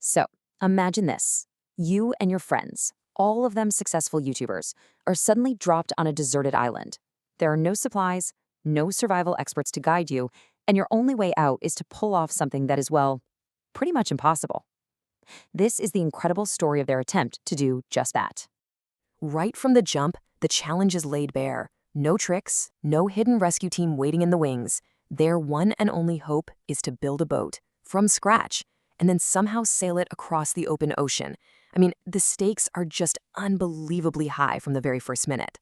So, imagine this. You and your friends, all of them successful YouTubers, are suddenly dropped on a deserted island. There are no supplies, no survival experts to guide you, and your only way out is to pull off something that is, well, pretty much impossible. This is the incredible story of their attempt to do just that. Right from the jump, the challenge is laid bare. No tricks, no hidden rescue team waiting in the wings. Their one and only hope is to build a boat from scratch and then somehow sail it across the open ocean. I mean, the stakes are just unbelievably high from the very first minute.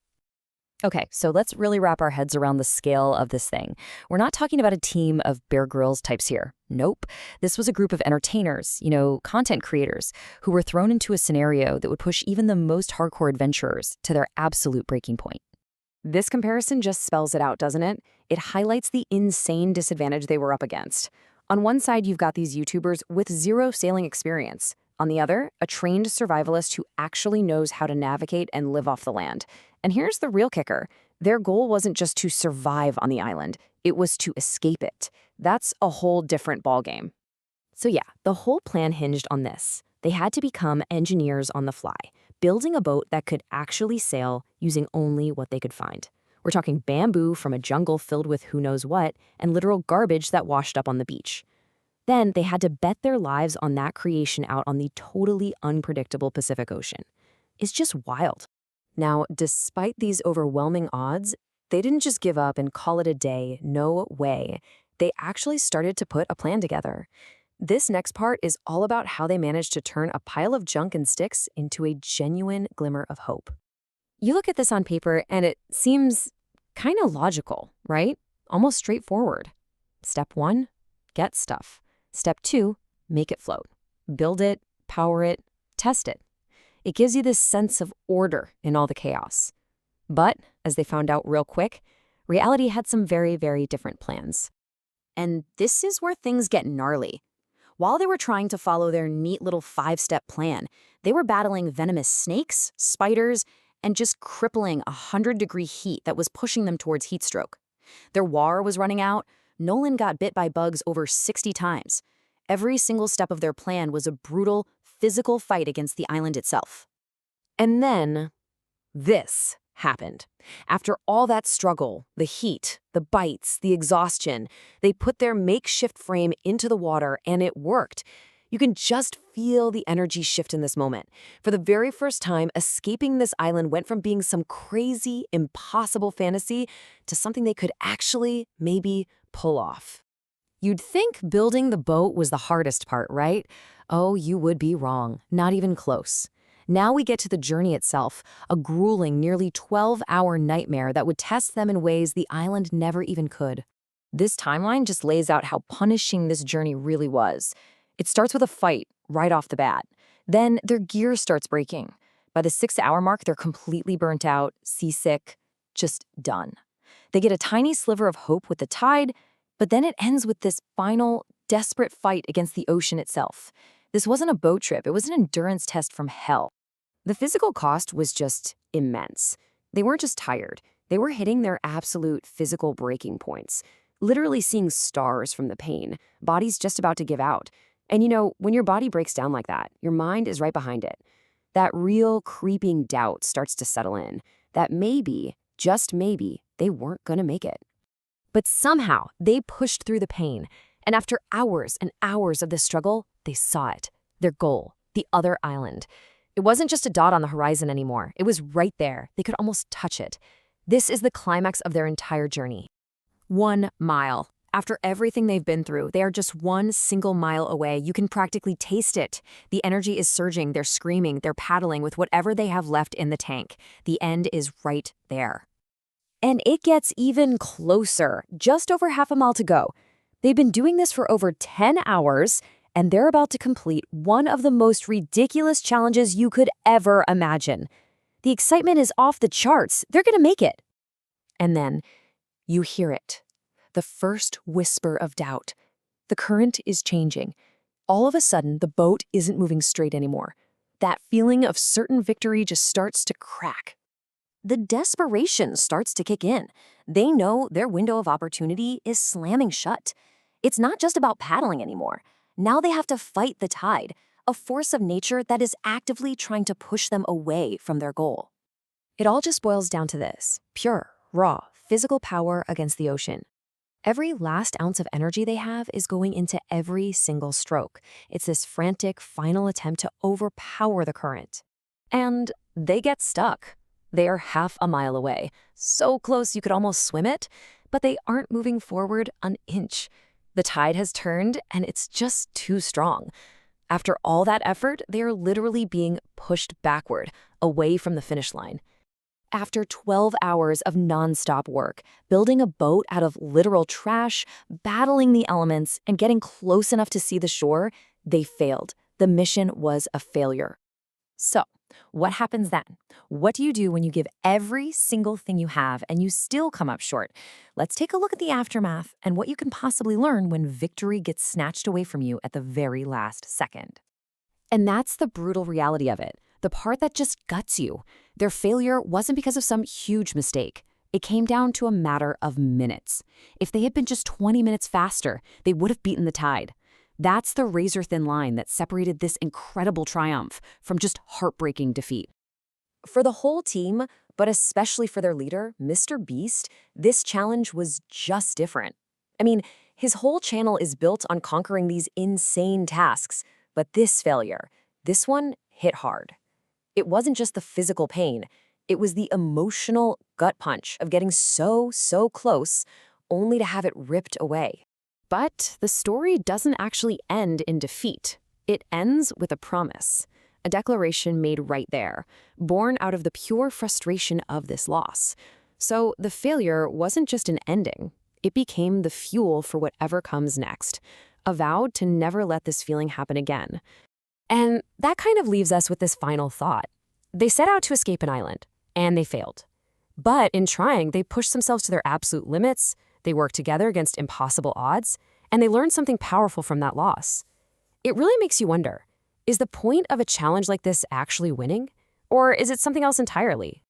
Okay, so let's really wrap our heads around the scale of this thing. We're not talking about a team of Bear Grylls types here. Nope. This was a group of entertainers, content creators, who were thrown into a scenario that would push even the most hardcore adventurers to their absolute breaking point. This comparison just spells it out, doesn't it? It highlights the insane disadvantage they were up against. On one side, you've got these YouTubers with zero sailing experience. On the other, a trained survivalist who actually knows how to navigate and live off the land. And here's the real kicker. Their goal wasn't just to survive on the island. It was to escape it. That's a whole different ballgame. So yeah, the whole plan hinged on this. They had to become engineers on the fly, building a boat that could actually sail using only what they could find. We're talking bamboo from a jungle filled with who knows what, and literal garbage that washed up on the beach. Then they had to bet their lives on that creation out on the totally unpredictable Pacific Ocean. It's just wild. Now, despite these overwhelming odds, they didn't just give up and call it a day. No way. They actually started to put a plan together. This next part is all about how they managed to turn a pile of junk and sticks into a genuine glimmer of hope. You look at this on paper and it seems kind of logical, right? Almost straightforward. Step 1, get stuff. Step 2, make it float. Build it, power it, test it. It gives you this sense of order in all the chaos. But, as they found out real quick, reality had some very, very different plans. And this is where things get gnarly. While they were trying to follow their neat little 5-step plan, they were battling venomous snakes, spiders, and just crippling 100-degree heat that was pushing them towards heat stroke. Their water was running out. Nolan got bit by bugs over 60 times. Every single step of their plan was a brutal, physical fight against the island itself. And then, this happened. After all that struggle, the heat, the bites, the exhaustion, they put their makeshift frame into the water and it worked. You can just feel the energy shift in this moment. For the very first time, escaping this island went from being some crazy, impossible fantasy to something they could actually, maybe, pull off. You'd think building the boat was the hardest part, right? Oh, you would be wrong. Not even close. Now we get to the journey itself, a grueling, nearly 12-hour nightmare that would test them in ways the island never even could. This timeline just lays out how punishing this journey really was. It starts with a fight right off the bat. Then their gear starts breaking. By the 6-hour mark, they're completely burnt out, seasick, just done. They get a tiny sliver of hope with the tide, but then it ends with this final, desperate fight against the ocean itself. This wasn't a boat trip, it was an endurance test from hell. The physical cost was just immense. They weren't just tired, they were hitting their absolute physical breaking points, literally seeing stars from the pain, bodies just about to give out. And when your body breaks down like that, your mind is right behind it. That real creeping doubt starts to settle in, that maybe, just maybe, they weren't gonna make it. But somehow, they pushed through the pain, and after hours and hours of this struggle, they saw it, their goal, the other island. It wasn't just a dot on the horizon anymore. It was right there. They could almost touch it. This is the climax of their entire journey. 1 mile. After everything they've been through, they are just 1 single mile away. You can practically taste it. The energy is surging. They're screaming. They're paddling with whatever they have left in the tank. The end is right there. And it gets even closer. Just over half a mile to go. They've been doing this for over 10 hours, and they're about to complete one of the most ridiculous challenges you could ever imagine. The excitement is off the charts. They're gonna make it. And then, you hear it. The first whisper of doubt. The current is changing. All of a sudden, the boat isn't moving straight anymore. That feeling of certain victory just starts to crack. The desperation starts to kick in. They know their window of opportunity is slamming shut. It's not just about paddling anymore. Now they have to fight the tide, a force of nature that is actively trying to push them away from their goal. It all just boils down to this: pure, raw, physical power against the ocean. Every last ounce of energy they have is going into every single stroke. It's this frantic final attempt to overpower the current. And they get stuck. They are half a mile away, so close you could almost swim it, but they aren't moving forward an inch. The tide has turned, and it's just too strong. After all that effort, they are literally being pushed backward, away from the finish line. After 12 hours of nonstop work, building a boat out of literal trash, battling the elements, and getting close enough to see the shore, they failed. The mission was a failure. So, what happens then? What do you do when you give every single thing you have and you still come up short? Let's take a look at the aftermath and what you can possibly learn when victory gets snatched away from you at the very last second. And that's the brutal reality of it, the part that just guts you. Their failure wasn't because of some huge mistake. It came down to a matter of minutes. If they had been just 20 minutes faster, they would have beaten the tide. That's the razor-thin line that separated this incredible triumph from just heartbreaking defeat. For the whole team, but especially for their leader, Mr. Beast, this challenge was just different. I mean, his whole channel is built on conquering these insane tasks, but this failure, this one hit hard. It wasn't just the physical pain, it was the emotional gut punch of getting so close, only to have it ripped away. But the story doesn't actually end in defeat. It ends with a promise, a declaration made right there, born out of the pure frustration of this loss. So the failure wasn't just an ending. It became the fuel for whatever comes next, a vow to never let this feeling happen again. And that kind of leaves us with this final thought. They set out to escape an island, and they failed. But in trying, they pushed themselves to their absolute limits, they worked together against impossible odds, and they learned something powerful from that loss. It really makes you wonder, is the point of a challenge like this actually winning? Or is it something else entirely?